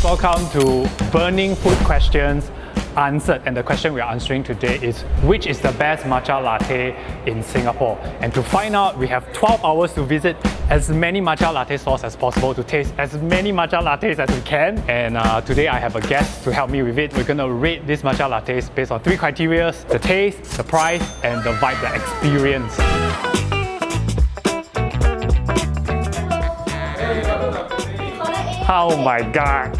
Welcome to Burning Food Questions Answered, and the question we are answering today is which is the best matcha latte in Singapore? And to find out, we have 12 hours to visit as many matcha latte stores as possible to taste as many matcha lattes as we can. And today I have a guest to help me with it. We're gonna rate these matcha lattes based on 3 criteria: the taste, the price, and the vibe, the experience. Oh my god!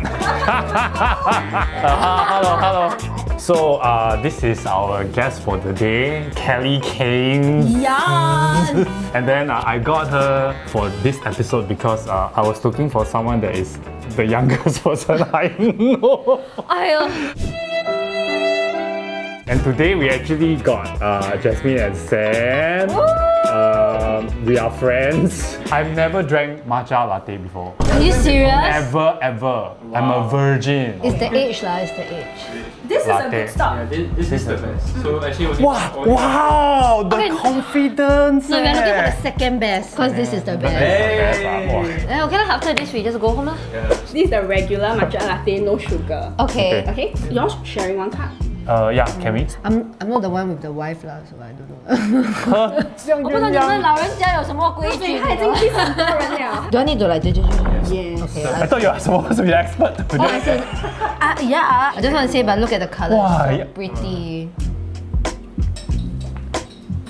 Hello. So this is our guest for the day, Kelly Kanes. Yeah. And then I got her for this episode because I was looking for someone that is the youngest person I know. And today we actually got Jasmine and Sam. We are friends. I've never drank matcha latte before. Are you serious? Ever. Wow. I'm a virgin. It's the age lah, it's the age. This Latte. is a good start. Yeah, this is the best. So actually only Wow! The confidence! No, we're looking for the second best because this is the best. Hey. Okay, after this we just go home lah. This is the regular matcha latte, no sugar. Okay. Okay, yours sharing one cup. Yeah, can we? I'm not the one with the wife lah, so I don't know. 我不知道你们老人家有什么规矩。他已经去很多人了。Do I need to like do? Yes. Okay. I thought you are supposed to be an expert. Oh, I said, yeah. I just want to say, but look at the color. Wow, So yeah. pretty.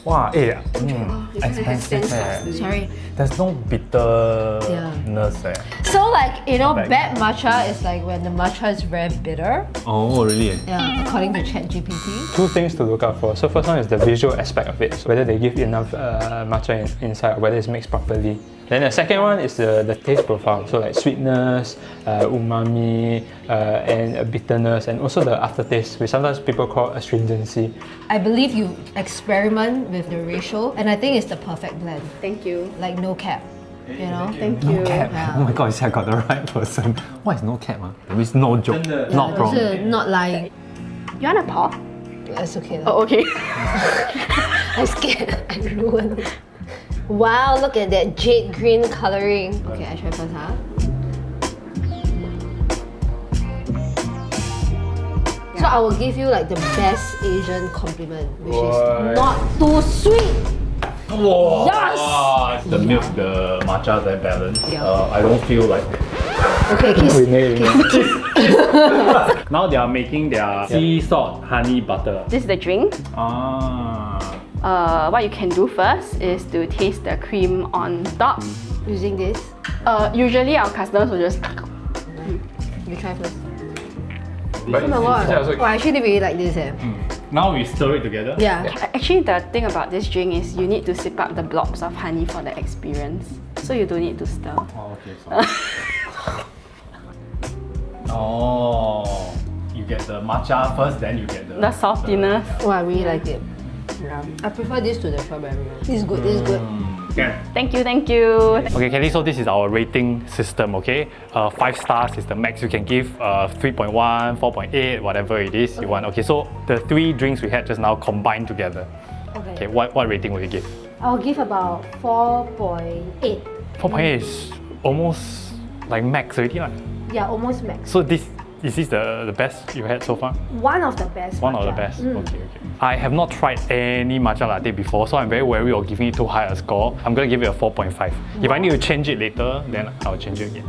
Wow, You can have expensive. sense of Sorry. There's no bitterness. So like, you know, bad matcha is like when the matcha is very bitter. Oh, really? Yeah, according to ChatGPT. 2 things to look out for. So first one is the visual aspect of it, so whether they give enough matcha inside, or whether it's mixed properly. Then the second one is the taste profile, so like sweetness, umami, and bitterness, and also the aftertaste, which sometimes people call astringency. I believe you experiment with the ratio, and I think it's the perfect blend. Thank you. Like no cap, you know? Thank you. Cap. Yeah. Oh my god, you see I got the right person. What is no cap? That means no joke, not wrong. Not lying. You wanna pour? That's okay. Oh, okay. I'm scared I ruined it. Wow, look at that jade green coloring. Okay, I try first, huh? So I will give you like the best Asian compliment, which is not too sweet. Whoa! Yes! The milk, the matcha, they're balanced. Yeah. I don't feel like Okay, kiss. Now they are making their sea salt honey butter. This is the drink. What you can do first is to taste the cream on top. Using this, Usually our customers will just. you try first. But Oh my god! Oh, I actually really like this. now we stir it together. Yeah. Actually, the thing about this drink is you need to sip up the blobs of honey for the experience. So you don't need to stir. Oh, okay. Sorry. Oh, you get the matcha first, then you get the saltiness. Oh, I really like it. Yeah. I prefer this to the strawberry one. This is good. This is good. Thank you. Okay, Kelly, so this is our rating system, okay? 5 stars is the max you can give, 3.1, 4.8, whatever it is you want. Okay, so the 3 drinks we had just now combined together. Okay, what rating will you give? I'll give about 4.8. 4.8 is almost like max already, right? Yeah, almost max. So is this the best you had so far? One of the best. One of the best. Okay. I have not tried any matcha latte before, so I'm very wary of giving it too high a score. I'm gonna give it a 4.5. If I need to change it later, then I'll change it again.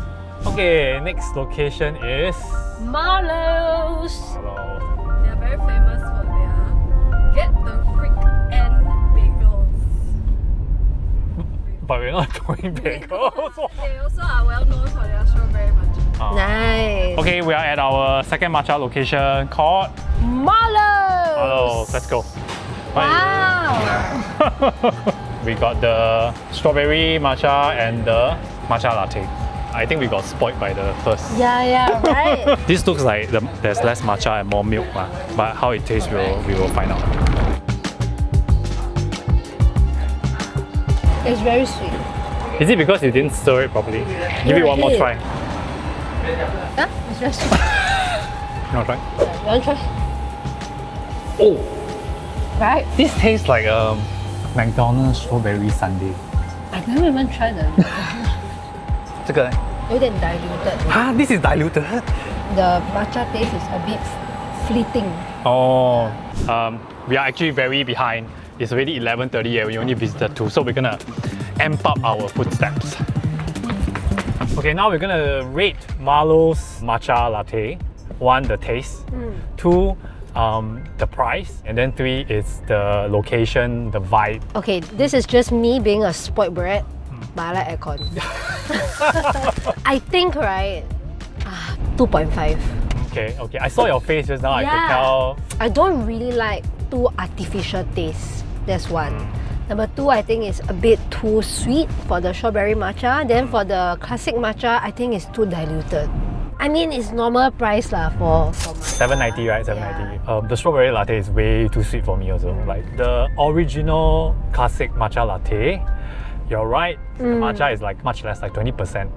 Okay, next location is Marlow's. Hello. They are very famous for their get the freak and bagels. But we're not doing bagels. They also are well known for their strawberry matcha. Nice. Okay, we are at our second matcha location called Marlow's. Hello. Let's go. Wow. We got the strawberry matcha and the matcha latte. I think we got spoiled by the first. Yeah, right. This looks like there's less matcha and more milk, but how it tastes, we will find out. It's very sweet. Is it because you didn't stir it properly? Give it one more try. Huh? It's very sweet. You want to try? You want to try? Oh, Right? this tastes like a McDonald's strawberry sundae. I never even tried the. 这个呢？有点 diluted. This is diluted. the matcha taste is a bit fleeting. Oh, we are actually very behind. It's already 11:30 and we only visited 2, so we're gonna amp up our footsteps. Okay, now we're gonna rate Marlow's matcha latte. 1, the taste. 2, the price. And then 3 is the location, the vibe. Okay, this is just me being a spoiled brat, but I like aircon. I think, right, 2.5. Okay, okay. I saw your face just now, I could tell. I don't really like too artificial taste. That's 1. Number 2, I think is a bit too sweet for the strawberry matcha. Then for the classic matcha, I think it's too diluted. I mean, it's normal price lah for matcha. $7.90, right? $7.90. The strawberry latte is way too sweet for me also. Like the original classic matcha latte, you're right. The matcha is like much less, like 20%.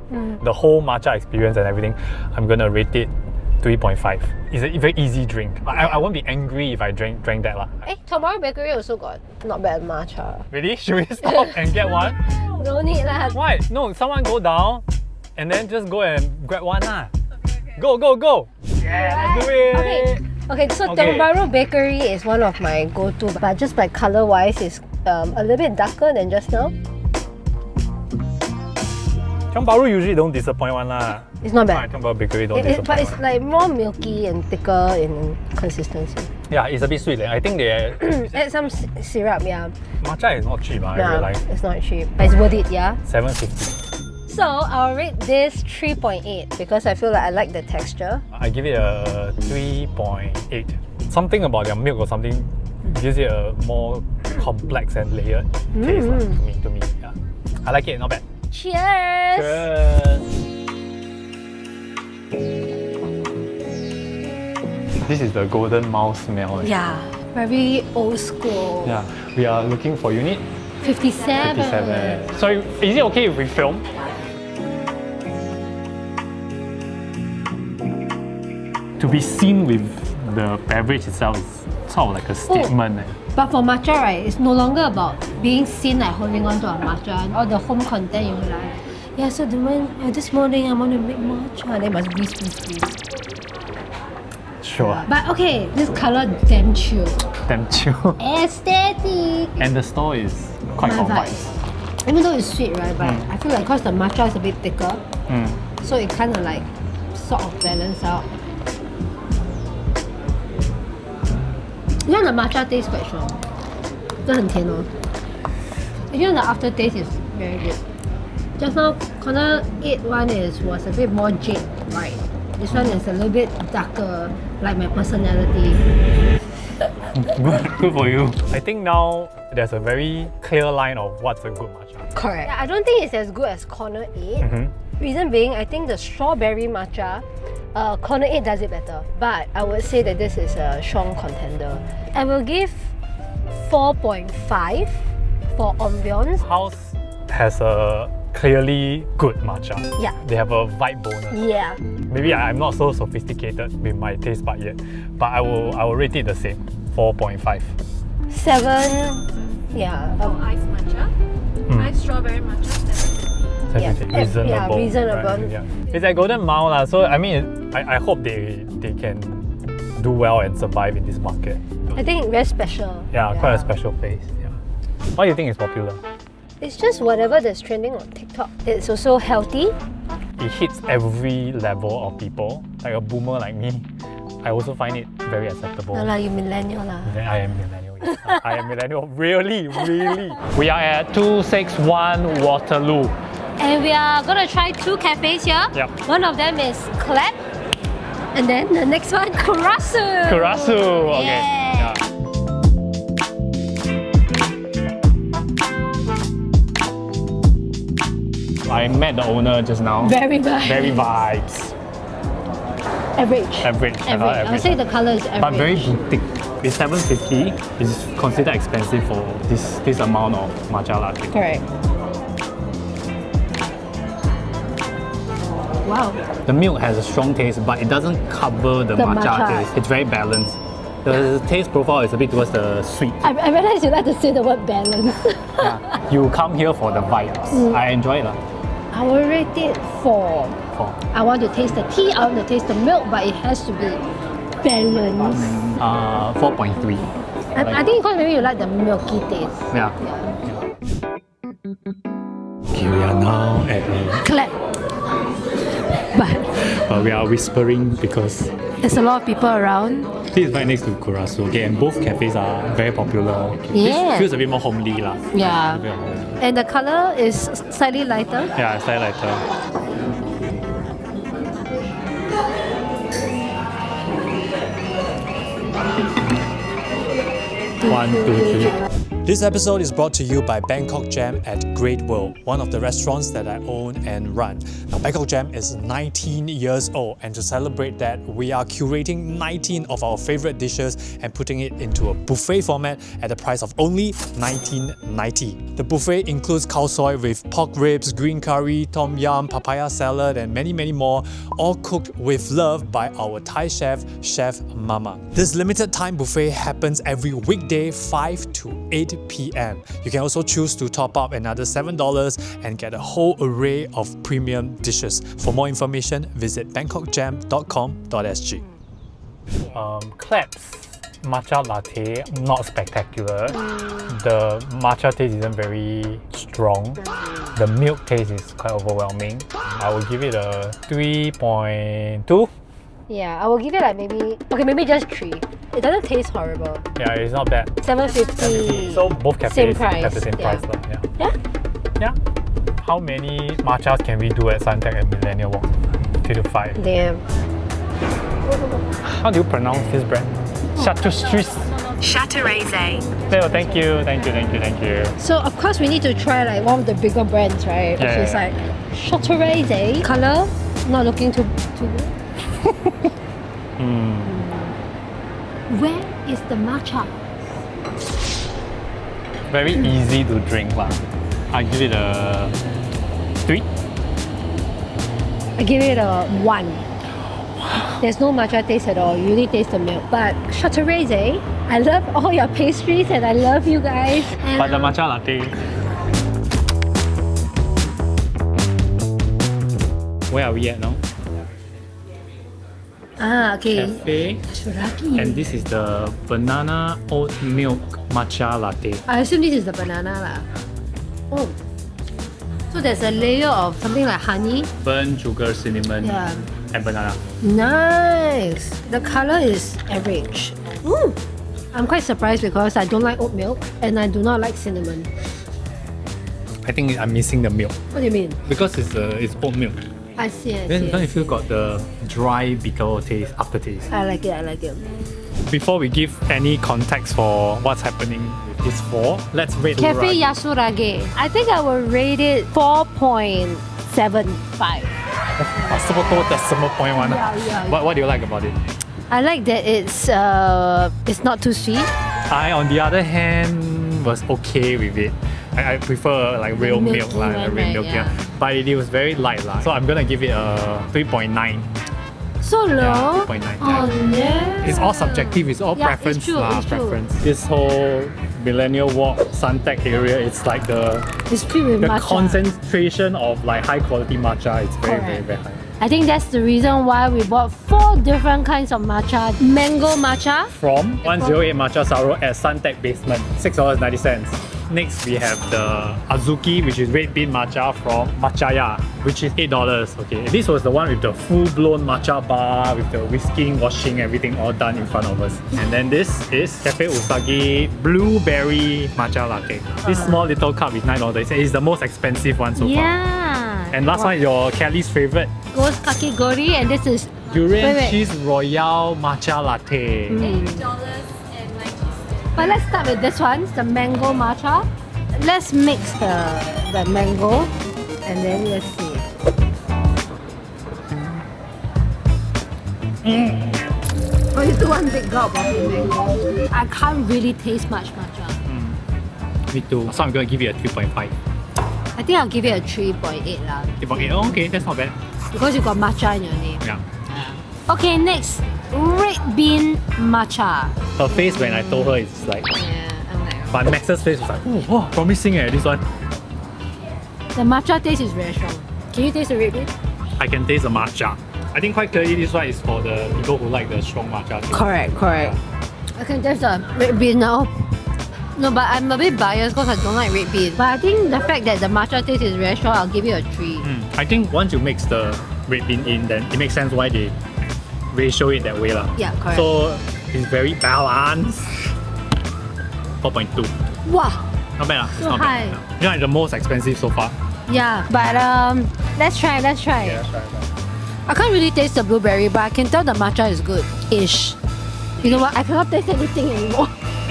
The whole matcha experience and everything, I'm gonna rate it 3.5. It's a very easy drink. I won't be angry if I drank that lah. Taro Bakery also got not bad matcha. Really? Should we stop and get one? No need lah. Why? No, someone go down and then just go and grab one lah. Go, go, go! Yeah, let's do it! Okay, so Taro Bakery is one of my go-to, but just by colour-wise, it's a little bit darker than just now. Tiong Bahru usually don't disappoint one lah. It's not bad. Tiong Bahru Bakery don't disappoint. But it's like more milky and thicker in consistency. Yeah, it's a bit sweet. I think they add some syrup, yeah. Matcha is not cheap, I realize. It's not cheap, but it's worth it, yeah. $7.50. So I'll rate this 3.8 because I feel like I like the texture. I give it a 3.8. Something about their milk or something gives it a more complex and layered taste to me. Yeah. I like it, not bad. Cheers! Cheers! This is the golden mouse smell. Yeah, very old school. Yeah, we are looking for unit 57. 57. So is it okay if we film? To be seen with the beverage itself is sort of like a statement. But for matcha, right, it's no longer about being seen like holding on to a matcha or the home content. You're like, yeah, so this morning I want to make matcha. They must breeze. Sure. But okay, this color damn chill. Damn chill. Aesthetic. And the store is quite My complex. Even though it's sweet, right? But I feel like because the matcha is a bit thicker, so it kind of like sort of balance out. You know the matcha taste quite strong. 这很甜哦. You know the aftertaste is very good. Just now, corner 8 one was a bit more jade white. This one is a little bit darker, like my personality. Good for you. I think now there's a very clear line of what's a good matcha. Correct. I don't think it's as good as corner 8. Reason being, I think the strawberry matcha, corner 8 does it better. But I would say that this is a strong contender. I will give 4.5 for ambience. Haus has a clearly good matcha. Yeah. They have a vibe bonus. Yeah. Maybe I'm not so sophisticated with my taste bud yet, but I will rate it the same, 4.5. 7. Yeah. Ice matcha. Ice strawberry matcha, 7. Yeah, reasonable. yeah, reasonable. Right? Yeah. It's like Golden Mile lah, so I mean, I hope they can do well and survive in this market. I think very special. Yeah, quite a special place. Yeah. Why do you think it's popular? It's just whatever that's trending on TikTok. It's also healthy. It hits every level of people. Like a boomer like me, I also find it very acceptable. No lah, you millennial lah. I am millennial. Yes. I am millennial. Really, really. We are at 261 Waterloo. And we are gonna try 2 cafes here. Yep. One of them is Clap, and then the next one, Kurasu. Kurasu. Okay. Yeah. I met the owner just now. Very vibes. Very vibes. Average. Average. I would say the color is average. But very boutique. It's $7.50. It's considered expensive for this amount of matcha latte. Correct. Wow. The milk has a strong taste, but it doesn't cover the matcha taste. It's very balanced. The taste profile is a bit towards the sweet. I realize you like to say the word balance. Yeah. You come here for the vibes. I enjoy it. I will rate it 4. for? I want to taste the tea, I want to taste the milk, but it has to be balanced. 4.3. I think because maybe you like the milky taste. Yeah. Okay, we are now at Clap. But we are whispering because there's a lot of people around. this is right next to Kurasu. Okay, and both cafes are very popular. Yeah. This feels a bit more homely lah. Yeah. A bit more homely. And the color is slightly lighter. Yeah, it's slightly lighter. One, two, three. This episode is brought to you by Bangkok Jam at Great World, one of the restaurants that I own and run. Now, Bangkok Jam is 19 years old, and to celebrate that, we are curating 19 of our favorite dishes and putting it into a buffet format at the price of only $19.90. The buffet includes Khao Soi with pork ribs, green curry, tom yum, papaya salad, and many, many more, all cooked with love by our Thai chef, Chef Mama. This limited time buffet happens every weekday, 5 to 8 p.m. You can also choose to top up another $7 and get a whole array of premium dishes. For more information, visit bangkokjam.com.sg. Clap's matcha latte, not spectacular. The matcha taste isn't very strong. The milk taste is quite overwhelming. I will give it a 3.2. Yeah, I will give it like maybe just 3. It doesn't taste horrible. Yeah, it's not bad. 750. So both cafes Same price. have the same Yeah. price. Yeah. Yeah? Yeah. How many matchas can we do at Suntec and Millennial Walk? 3 to 5. Damn. How do you pronounce this brand? Châteraisé. Châteraisé. No, thank you. So of course we need to try like one of the bigger brands, right? Yeah, Which is yeah. like Châteraisé. Color, not looking too good. Where is the matcha? Very easy to drink lah. I give it a 3. I give it a 1. There's no matcha taste at all. You really taste the milk. But Châteraisé, I love all your pastries and I love you guys. And, But the matcha latte. Where are we at now? okay. Cafe. Yasuragi. And this is the banana oat milk matcha latte. I assume this is the banana lah. Oh. So there's a layer of something like honey. Burnt sugar, cinnamon, Yeah. and banana. Nice. The color is average. Ooh. I'm quite surprised because I don't like oat milk and I do not like cinnamon. I think I'm missing the milk What do you mean? because it's oat milk. I see. Then don't you feel got the dry bitter taste, aftertaste? I like it. Before we give any context for what's happening with this four, let's rate Cafe Yasuragi. Yasuragi. I think I will rate it 4.75. Decimal point one. Yeah. What do you like about it? I like that it's not too sweet. I, on the other hand, was okay with it. I prefer like real Milky milk, like one, real right, milk, yeah. But it was very light, so I'm gonna give it a 3.9. So low. Yeah, 3.9. Oh yeah. It's all subjective. It's all Yeah, preference, it's true, lah. it's true. Preference. This whole Millennial Walk, Suntec area, it's like the It's filled with matcha. concentration of like high quality matcha. It's very, Correct. very high. I think that's the reason why we bought 4 different kinds of matcha. Mango matcha. From 108 Matcha Saro at Suntec Basement, $6.90. Next, we have the Azuki, which is red bean matcha from Matchaya, which is $8. Okay, this was the one with the full-blown matcha bar with the whisking, washing, everything all done in front of us. And then this is Cafe Usagi Blueberry Matcha Latte. This small little cup is $9. It's the most expensive one so far. Yeah. And last one is your Kelly's favorite, Ghost kakigori, and this is Durian wait. Cheese Royale Matcha Latte. $8.90. But let's start with this one, the mango matcha. Let's mix the mango and then let's see. Oh, you do one big gulp of the mango. I can't really taste much matcha. Me too. So I'm going to give it a 3.5. I think I'll give it a 3.8 lah. 3.8. Oh, okay, that's not bad. Because you got matcha in your name. Yeah. Okay, next. Red bean matcha. Her face when I told her is like, Yeah, I'm like, but Max's face was like, oh, wow, promising this one. the matcha taste is very strong. Can you taste the red bean? I can taste the matcha. I think quite clearly this one is for the people who like the strong matcha taste. Correct. I can taste the red bean now. No, but I'm a bit biased because I don't like red bean. But I think the fact that the matcha taste is very strong, I'll give it a 3. I think once you mix the red bean in, then it makes sense why they ratio it that way lah. Yeah, correct. So it's very balanced. 4.2. Wow. Not bad lah. It's So not high. bad. You know, like the most expensive so far. Yeah, but let's try. Yeah, that's right. I can't really taste the blueberry, but I can tell the matcha is good-ish. You know what? I cannot taste anything anymore.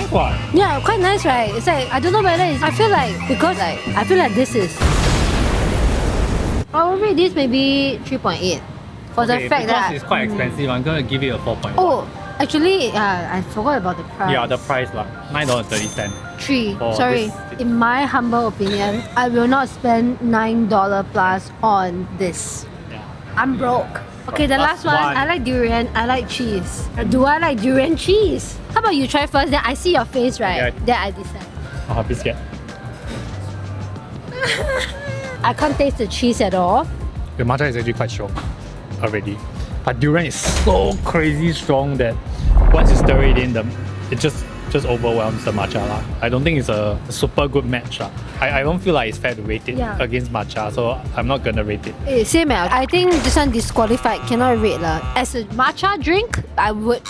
What? Yeah, quite nice, right? It's like I don't know whether it's. I feel like because I feel like this is. I will rate this maybe 3.8 for the fact that because it's quite expensive, I'm gonna give it a 4.1. Oh, actually, I forgot about the price. Yeah, the price lah, $9.30. 3. for Sorry, this. in my humble opinion, I will not spend $9 plus on this. Yeah. I'm broke. Okay, the last one. I like durian. I like cheese. Do I like durian cheese? How about you try first? Then I see your face, right? Yeah. Then I decide. Biscuit. I can't taste the cheese at all. The matcha is actually quite strong already. But durian is so crazy strong that once you stir it in, it just overwhelms the matcha lah. I don't think it's a super good match lah. I don't feel like it's fair to rate it Yeah. against matcha, so I'm not gonna rate it. Same. I think this one disqualified. Cannot rate lah. As a matcha drink, I would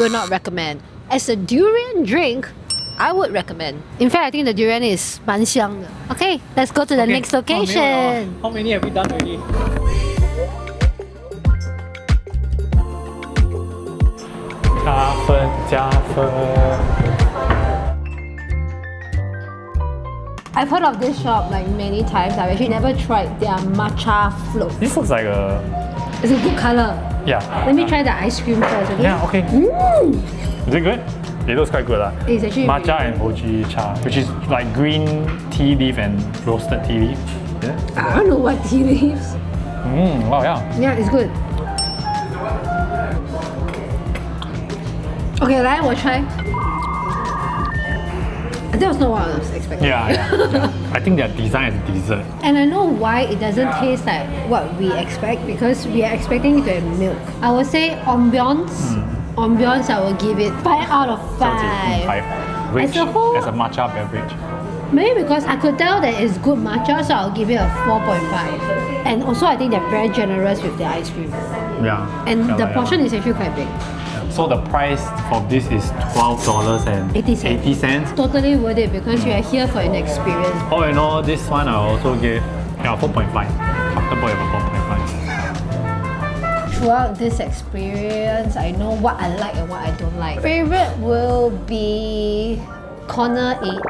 not recommend. As a durian drink, I would recommend. In fact, I think the durian is 蛮香的. Okay, let's go to the next location. How many have we done already?加分. I've heard of this shop like many times. I've actually never tried their matcha float. This looks like a... It's a good color. Yeah. Let me try the ice cream first, okay? Yeah, okay. Is it good? It looks quite good lah. It's actually Matcha and hoji cha, which is like green tea leaf and roasted tea leaf. Yeah. I don't know what tea leaves. Wow, yeah. Yeah, it's good. Okay, 来，我 try. That was not what I was expecting. Yeah. I think their design is dessert. And I know why it doesn't taste like what we expect because we are expecting it to have milk. I would say ambiance. Ambiance, I will give it 5 out of 5. 5. Which, As a whole- as a matcha beverage. Maybe because I could tell that it's good matcha, so I'll give it a 4.5. And also, I think they're very generous with their ice cream. Yeah. And Yeah, the yeah. portion is actually quite big. So the price for this is $12.80. Totally worth it because you are here for an experience. All in all, this one I also give 4.5. Comfortable with a 4.5. Throughout this experience, I know what I like and what I don't like. Favorite will be corner 8.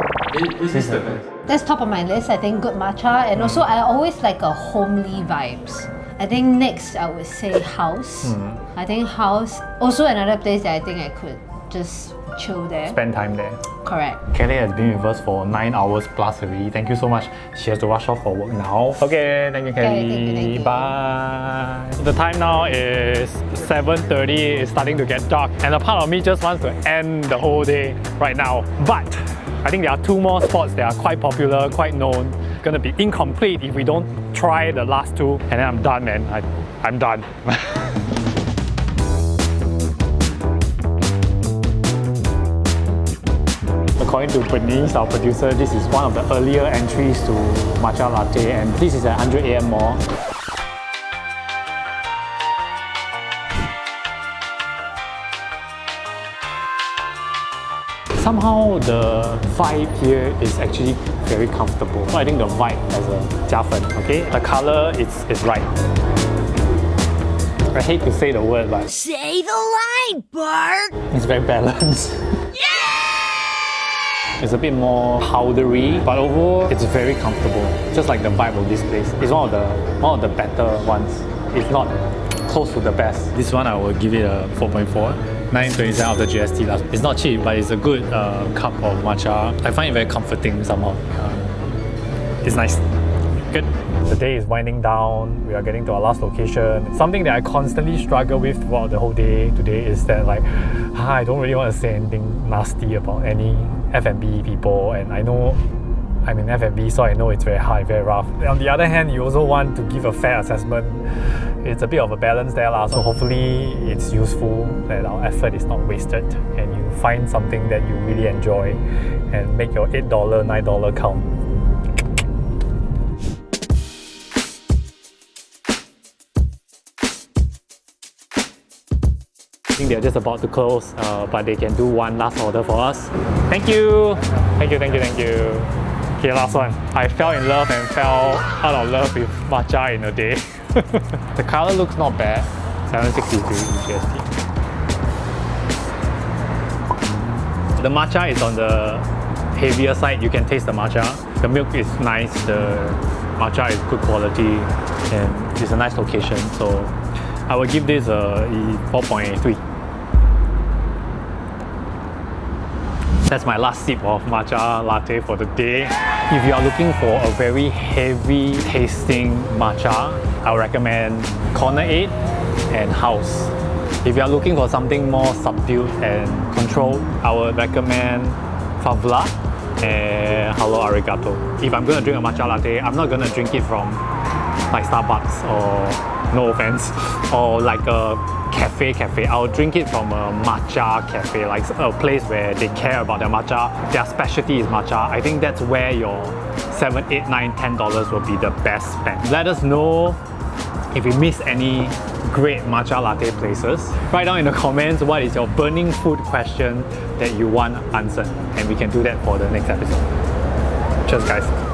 This is the best. That's top of my list. I think good matcha, and also I always like a homely vibes. I think next I would say Haus. I think Haus also another place that I think I could just chill there. Spend time there. Correct. Kelly has been with us for 9 hours plus already. Thank you so much. She has to rush off for work now. Okay, thank you, Kelly. Thank you. Bye. The time now is 7:30. It's starting to get dark, and a part of me just wants to end the whole day right now. But I think there are 2 more spots that are quite popular, quite known. Gonna be incomplete if we don't try the last 2, and then I'm done, man. I'm done. According to Bernice, our producer, this is one of the earlier entries to Matcha Latte, and this is at 100 AM Mall. Somehow the vibe here is actually very comfortable. So I think the vibe has a 加分, okay? The color is right. I hate to say the word, but Say the line, Bart! it's very balanced. It's a bit more powdery, but overall it's very comfortable. Just like the vibe of this place. It's one of the better ones, if not close to the best. This one I will give it a 4.4. 9.27 after GST last. It's not cheap, but it's a good cup of matcha. I find it very comforting somehow. It's nice. Good. The day is winding down. We are getting to our last location. Something that I constantly struggle with throughout the whole day today is that I don't really want to say anything nasty about any F&B people, and I know I'm in F&B, so I know it's very hard, very rough. On the other hand, you also want to give a fair assessment it's a bit of a balance there lah. So hopefully it's useful, that our effort is not wasted and you find something that you really enjoy and make your $8, $9 count. I think they're just about to close, but they can do one last order for us. Thank you! Thank you, thank you, thank you. Okay, last one. I fell in love and fell out of love with matcha in a day. The color looks not bad. 763 GST. The matcha is on the heavier side. You can taste the matcha. The milk is nice. The matcha is good quality and it's a nice location. So I will give this a 4.3. That's my last sip of matcha latte for the day. If you are looking for a very heavy tasting matcha, I would recommend Corner 8 and Haus. If you are looking for something more subdued and controlled, I would recommend Hvala and Hello Arigato. If I'm going to drink a matcha latte, I'm not going to drink it from like Starbucks or, no offense, or like a cafe. I'll drink it from a matcha cafe, like a place where they care about their matcha. Their specialty is matcha. I think that's where your $7, $8, $9, $10 will be the best spend. Let us know if you miss any great matcha latte places. Write down in the comments what is your burning food question that you want answered, and we can do that for the next episode. Cheers guys.